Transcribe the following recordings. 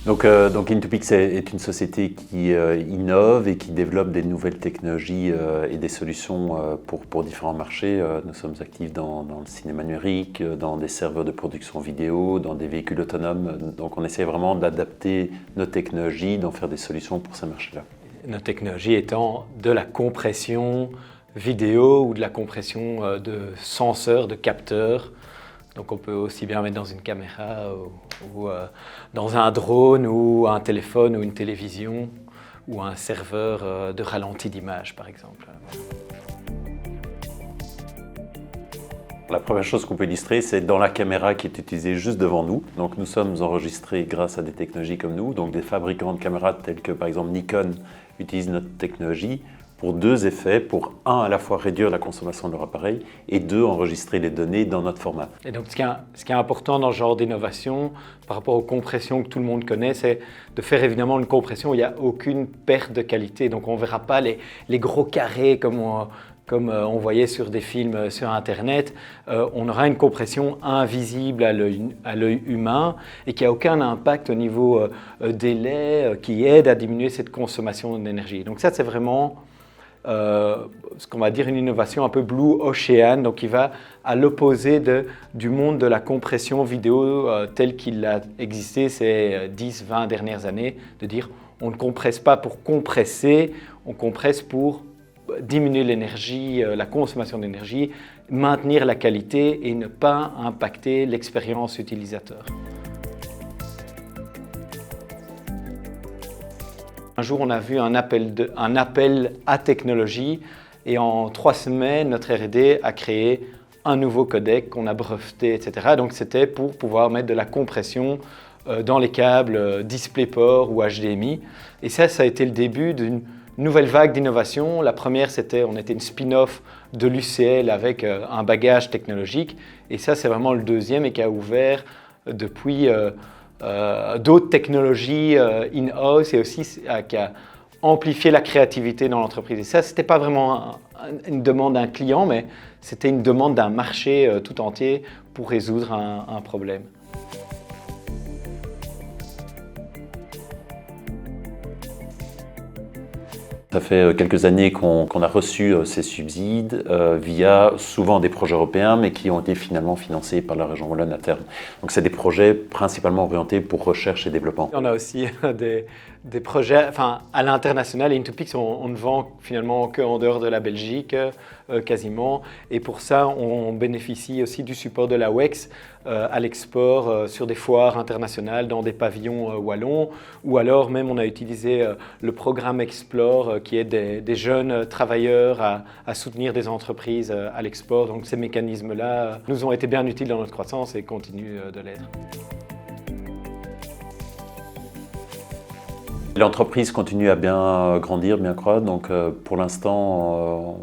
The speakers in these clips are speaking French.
Donc Intopix est une société qui innove et qui développe des nouvelles technologies et des solutions pour différents marchés. Nous sommes actifs dans le cinéma numérique, dans des serveurs de production vidéo, dans des véhicules autonomes. Donc on essaie vraiment d'adapter nos technologies, d'en faire des solutions pour ces marchés-là. Nos technologies étant de la compression vidéo ou de la compression de senseurs, de capteurs. Donc on peut aussi bien mettre dans une caméra ou dans un drone ou un téléphone ou une télévision ou un serveur de ralenti d'image par exemple. La première chose qu'on peut illustrer, c'est dans la caméra qui est utilisée juste devant nous. Donc nous sommes enregistrés grâce à des technologies comme nous. Donc des fabricants de caméras tels que par exemple Nikon utilisent notre technologie pour deux effets. Pour un, à la fois réduire la consommation de leur appareil et deux, enregistrer les données dans notre format. Et donc ce qui est important dans ce genre d'innovation par rapport aux compressions que tout le monde connaît, c'est de faire évidemment une compression où il n'y a aucune perte de qualité. Donc on ne verra pas les gros carrés comme on voyait sur des films sur Internet. On aura une compression invisible à l'œil humain et qui n'a aucun impact au niveau délai qui aide à diminuer cette consommation d'énergie. Donc ça, c'est vraiment ce qu'on va dire une innovation un peu blue ocean, donc qui va à l'opposé du monde de la compression vidéo tel qu'il a existé ces 10-20 dernières années, de dire on ne compresse pas pour compresser, on compresse pour diminuer l'énergie, la consommation d'énergie, maintenir la qualité et ne pas impacter l'expérience utilisateur. Un jour, on a vu un appel à technologie et en 3 semaines, notre R&D a créé un nouveau codec qu'on a breveté, etc. Donc c'était pour pouvoir mettre de la compression dans les câbles DisplayPort ou HDMI. Et ça a été le début d'une nouvelle vague d'innovation. La première, on était une spin-off de l'UCL avec un bagage technologique. Et ça, c'est vraiment le deuxième et qui a ouvert depuis d'autres technologies in-house et aussi qui a amplifié la créativité dans l'entreprise. Et ça, ce n'était pas vraiment une demande d'un client, mais c'était une demande d'un marché tout entier pour résoudre un problème. Ça fait quelques années qu'on a reçu ces subsides via souvent des projets européens, mais qui ont été finalement financés par la région Wallonne à terme. Donc c'est des projets principalement orientés pour recherche et développement. On a aussi des projets à l'international. Intopix, on ne vend finalement qu'en dehors de la Belgique, quasiment. Et pour ça, on bénéficie aussi du support de la WEX à l'export sur des foires internationales, dans des pavillons wallons. Ou alors même, on a utilisé le programme Explore qui aide des jeunes travailleurs à soutenir des entreprises à l'export. Donc ces mécanismes-là nous ont été bien utiles dans notre croissance et continuent de l'être. L'entreprise continue à bien grandir, bien croître, donc pour l'instant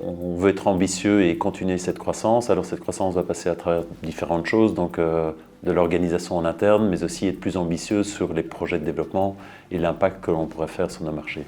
on veut être ambitieux et continuer cette croissance. Alors cette croissance va passer à travers différentes choses, donc de l'organisation en interne, mais aussi être plus ambitieux sur les projets de développement et l'impact que l'on pourrait faire sur nos marchés.